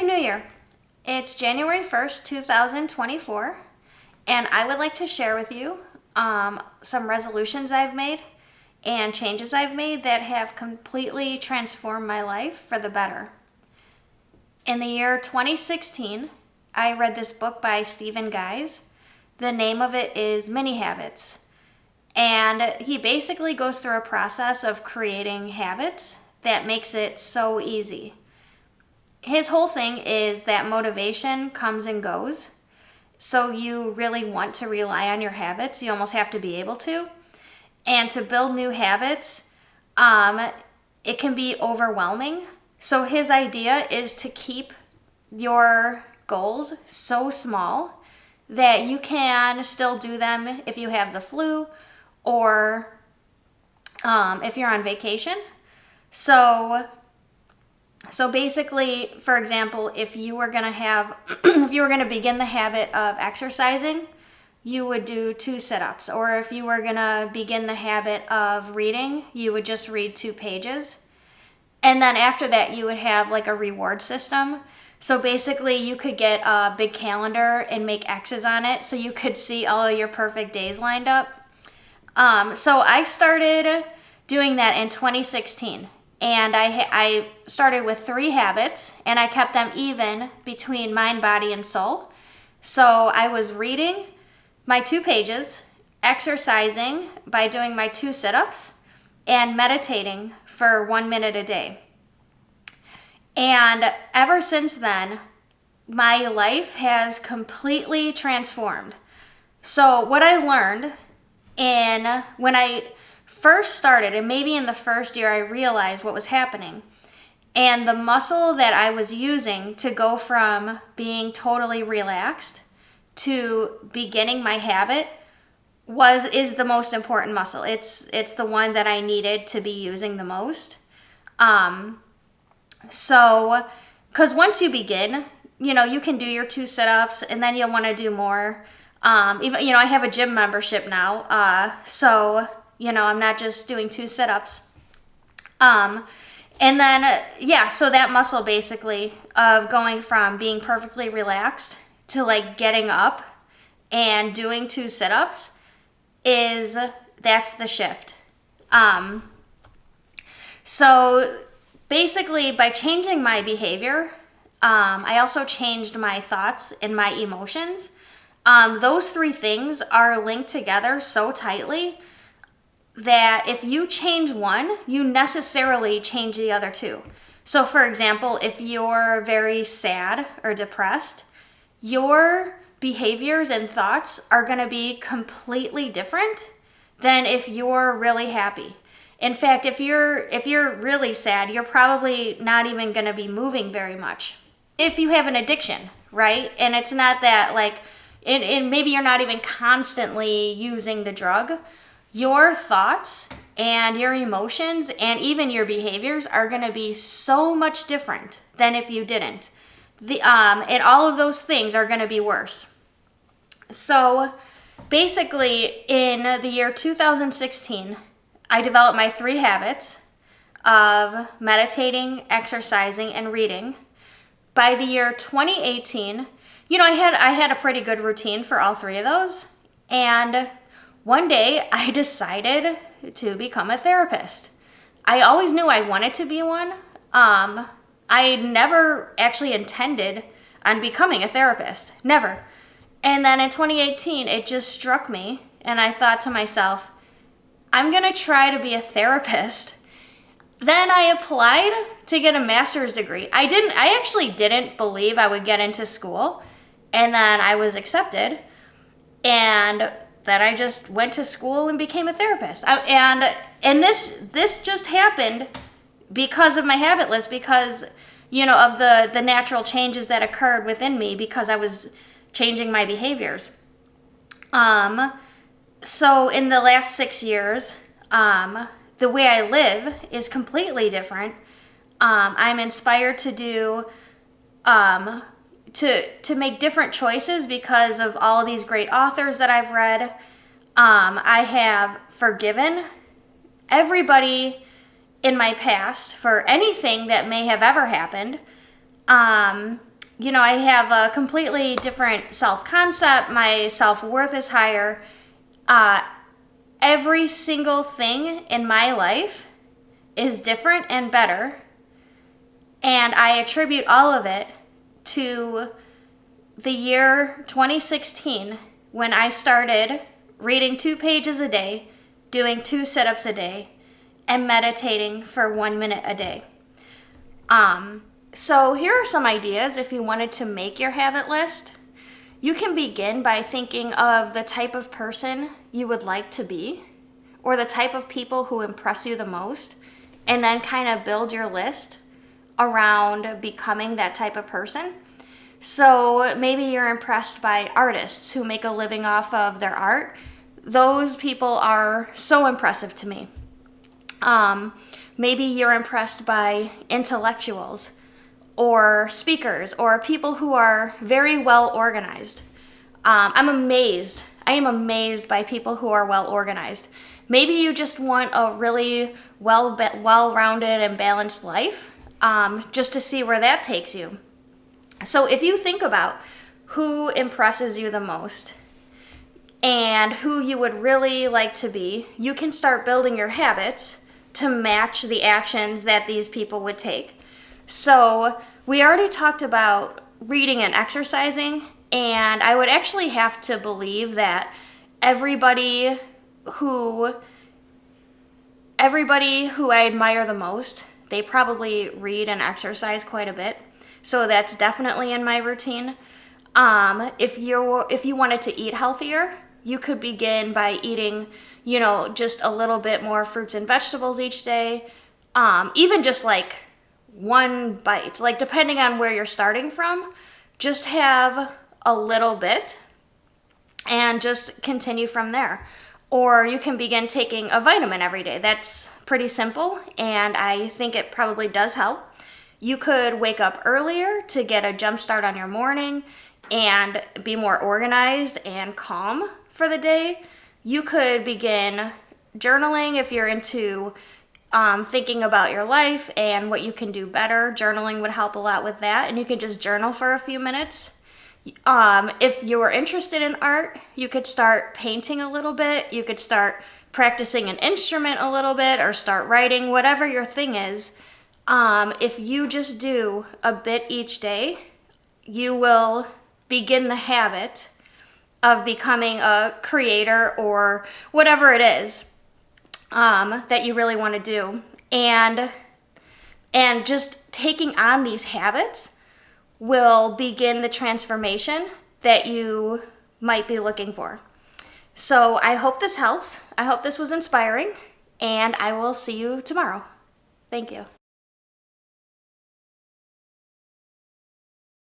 New Year. It's January 1st, 2024, and I would like to share with you some resolutions I've made and changes I've made that have completely transformed my life for the better. In the year 2016, I read this book by Stephen Guise. The name of it is Mini Habits. And he basically goes through a process of creating habits that makes it so easy. His whole thing is that motivation comes and goes. So you really want to rely on your habits. You almost have to be able to. And to build new habits, it can be overwhelming. So his idea is to keep your goals so small that you can still do them if you have the flu or if you're on vacation. So basically, for example, if you were going to begin the habit of exercising, you would do 2 sit-ups. Or if you were going to begin the habit of reading, you would just read 2 pages. And then after that, you would have like a reward system. So basically, you could get a big calendar and make X's on it so you could see all of your perfect days lined up. So I started doing that in 2016. And I started with 3 habits, and I kept them even between mind, body, and soul. So I was reading my 2 pages, exercising by doing my 2 sit-ups, and meditating for 1 minute a day. And ever since then, my life has completely transformed. So what I learned when I first started, and maybe in the first year I realized what was happening, and the muscle that I was using to go from being totally relaxed to beginning my habit is the most important muscle. It's the one that I needed to be using the most. So because once you begin, you can do your 2 sit-ups and then you'll want to do more. Even I have a gym membership now, so I'm not just doing 2 sit-ups. And then, so that muscle basically of going from being perfectly relaxed to like getting up and doing 2 sit-ups that's the shift. So basically by changing my behavior, I also changed my thoughts and my emotions. Those 3 things are linked together so tightly that if you change one, you necessarily change the other 2. So for example, if you're very sad or depressed, your behaviors and thoughts are going to be completely different than if you're really happy. In fact, if you're really sad, you're probably not even going to be moving very much. If you have an addiction, right? And it's not that and maybe you're not even constantly using the drug, your thoughts and your emotions and even your behaviors are going to be so much different than if you didn't. And all of those things are going to be worse. So basically, in the year 2016, I developed my 3 habits of meditating, exercising, and reading. By the year 2018, I had a pretty good routine for all 3 of those. And one day, I decided to become a therapist. I always knew I wanted to be one. I never actually intended on becoming a therapist. Never. And then in 2018, it just struck me, and I thought to myself, I'm going to try to be a therapist. Then I applied to get a master's degree. I actually didn't believe I would get into school, and then I was accepted, and then I just went to school and became a therapist. And this just happened because of my habit list, because of the natural changes that occurred within me because I was changing my behaviors. So in the last 6 years, the way I live is completely different. I'm inspired to do to make different choices because of all of these great authors that I've read. I have forgiven everybody in my past for anything that may have ever happened. I have a completely different self-concept. My self-worth is higher. Every single thing in my life is different and better. And I attribute all of it to the year 2016 when I started reading 2 pages a day, doing 2 sit-ups a day, and meditating for 1 minute a day. So here are some ideas if you wanted to make your habit list. You can begin by thinking of the type of person you would like to be, or the type of people who impress you the most, and then kind of build your list around becoming that type of person. So maybe you're impressed by artists who make a living off of their art. Those people are so impressive to me. Maybe you're impressed by intellectuals or speakers or people who are very well organized. I am amazed by people who are well organized. Maybe you just want a really well-rounded and balanced life, just to see where that takes you. So if you think about who impresses you the most and who you would really like to be, you can start building your habits to match the actions that these people would take. So we already talked about reading and exercising, and I would actually have to believe that everybody who I admire the most, they probably read and exercise quite a bit. So that's definitely in my routine. If you wanted to eat healthier, you could begin by eating, just a little bit more fruits and vegetables each day. Even just like 1 bite, like depending on where you're starting from, just have a little bit and just continue from there. Or you can begin taking a vitamin every day. That's pretty simple, and I think it probably does help. You could wake up earlier to get a jump start on your morning and be more organized and calm for the day. You could begin journaling if you're into thinking about your life and what you can do better. Journaling would help a lot with that, and you could just journal for a few minutes. If you're interested in art, you could start painting a little bit. You could start practicing an instrument a little bit or start writing, whatever your thing is. If you just do a bit each day, you will begin the habit of becoming a creator or whatever it is that you really want to do. And just taking on these habits will begin the transformation that you might be looking for. So I hope this helps. I hope this was inspiring, and I will see you tomorrow. Thank you.